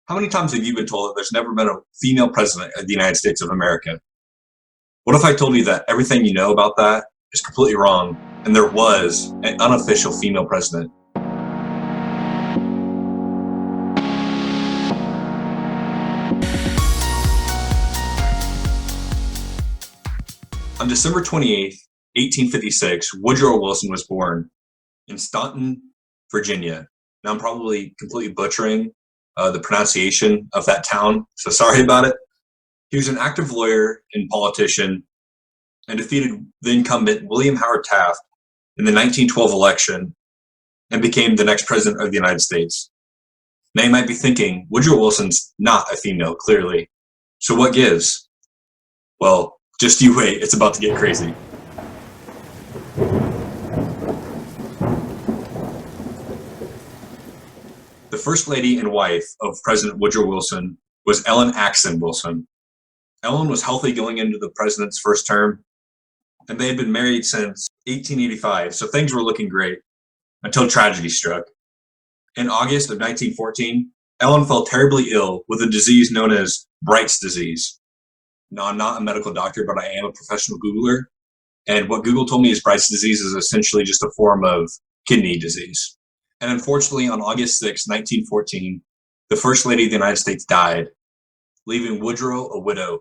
How many times have you been told that there's never been a female president of the United States of America? What if I told you that everything you know about that is completely wrong and there was an unofficial female president? On December 28th, 1856, Woodrow Wilson was born in Staunton, Virginia. Now, I'm probably completely butchering the pronunciation of that town, so sorry about it. He was an active lawyer and politician and defeated the incumbent William Howard Taft in the 1912 election and became the next president of the United States. Now, you might be thinking, Woodrow Wilson's not a female, clearly. So what gives? Well, just you wait, it's about to get crazy. The first lady and wife of President Woodrow Wilson was Ellen Axon Wilson. Ellen was healthy going into the president's first term, and they had been married since 1885, so things were looking great until tragedy struck. In August of 1914, Ellen fell terribly ill with a disease known as Bright's disease. Now, I'm not a medical doctor, but I am a professional Googler, and what Google told me is Bright's disease is essentially just a form of kidney disease. And unfortunately, on August 6, 1914, the First Lady of the United States died, leaving Woodrow a widow.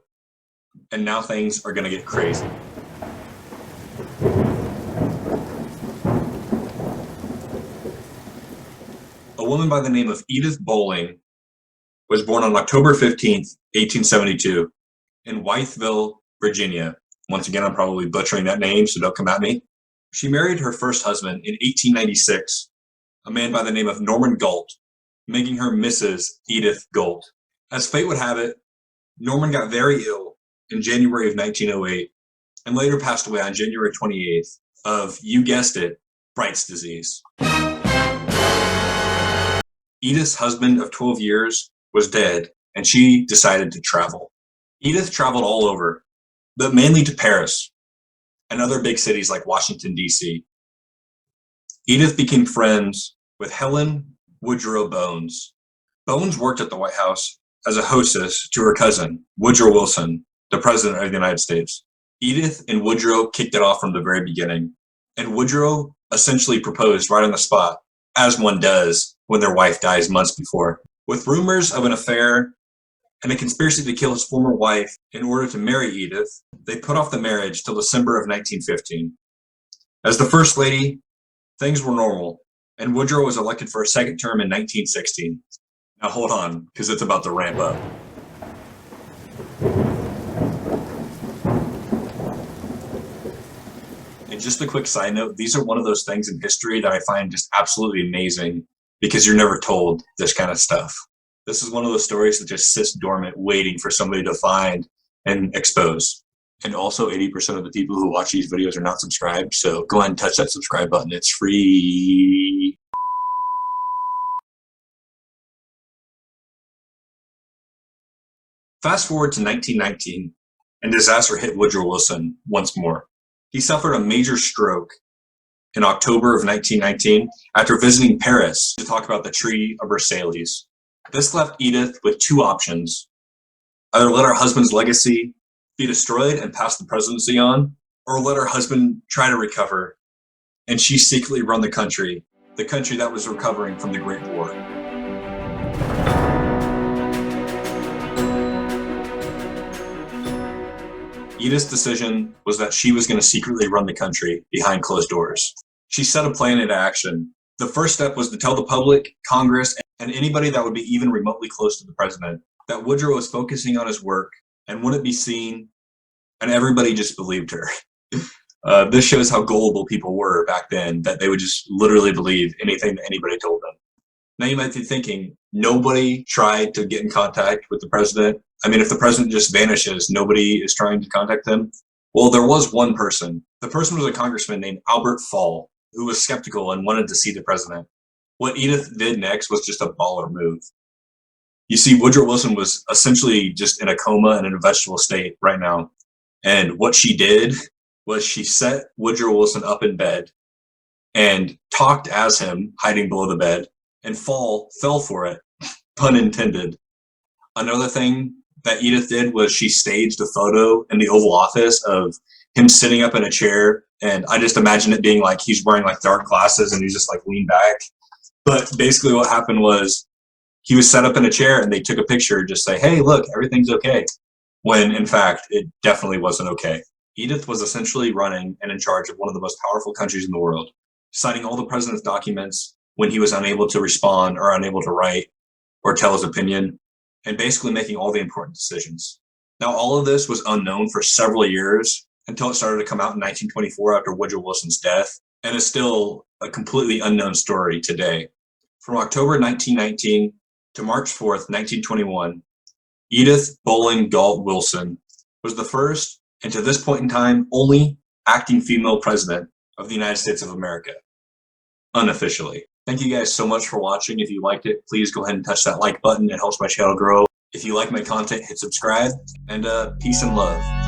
And now things are going to get crazy. A woman by the name of Edith Bowling was born on October 15th, 1872, in Wytheville, Virginia. Once again, I'm probably butchering that name, so don't come at me. She married her first husband in 1896, a man by the name of Norman Galt, making her Mrs. Edith Galt. As fate would have it, Norman got very ill in January of 1908 and later passed away on January 28th of, you guessed it, Bright's disease. Edith's husband of 12 years was dead, and she decided to travel. Edith traveled all over, but mainly to Paris and other big cities like Washington, D.C. Edith became friends with Helen Woodrow Bones. Bones worked at the White House as a hostess to her cousin, Woodrow Wilson, the President of the United States. Edith and Woodrow kicked it off from the very beginning, and Woodrow essentially proposed right on the spot, as one does when their wife dies months before. With rumors of an affair and a conspiracy to kill his former wife in order to marry Edith, they put off the marriage till December of 1915. As the First Lady, things were normal, and Woodrow was elected for a second term in 1916. Now hold on, because it's about to ramp up. And just a quick side note, these are one of those things in history that I find just absolutely amazing because you're never told this kind of stuff. This is one of those stories that just sits dormant, waiting for somebody to find and expose. And also 80% of the people who watch these videos are not subscribed, so go ahead and touch that subscribe button. It's free. Fast forward to 1919, and disaster hit Woodrow Wilson once more. He suffered a major stroke in October of 1919 after visiting Paris to talk about the Treaty of Versailles. This left Edith with two options: either let her husband's legacy be destroyed and pass the presidency on, or let her husband try to recover, and she secretly run the country that was recovering from the Great War. Edith's decision was that she was going to secretly run the country behind closed doors. She set a plan into action. The first step was to tell the public, Congress, and anybody that would be even remotely close to the president that Woodrow was focusing on his work and wouldn't be seen, and everybody just believed her. This shows how gullible people were back then, that they would just literally believe anything that anybody told them. Now you might be thinking, nobody tried to get in contact with the president. I mean, if the president just vanishes, nobody is trying to contact him. Well, there was one person. The person was a congressman named Albert Fall, who was skeptical and wanted to see the president. What Edith did next was just a baller move. You see, Woodrow Wilson was essentially just in a coma and in a vegetable state right now. And what she did was she set Woodrow Wilson up in bed and talked as him, hiding below the bed, and Fall fell for it, pun intended. Another thing that Edith did was she staged a photo in the Oval Office of him sitting up in a chair, and I just imagine it being like he's wearing like dark glasses and he's just like leaned back. But basically what happened was he was set up in a chair and they took a picture, just say, hey, look, everything's okay, when in fact it definitely wasn't okay. Edith was essentially running and in charge of one of the most powerful countries in the world, signing all the president's documents when he was unable to respond or unable to write or tell his opinion, and basically making all the important decisions. Now, all of this was unknown for several years until it started to come out in 1924 after Woodrow Wilson's death, and is still a completely unknown story today. From October 1919 to March 4th, 1921, Edith Bowling Galt Wilson was the first, and to this point in time, only acting female president of the United States of America, unofficially. Thank you guys so much for watching. If you liked it, please go ahead and touch that like button. It helps my channel grow. If you like my content, hit subscribe, and peace and love.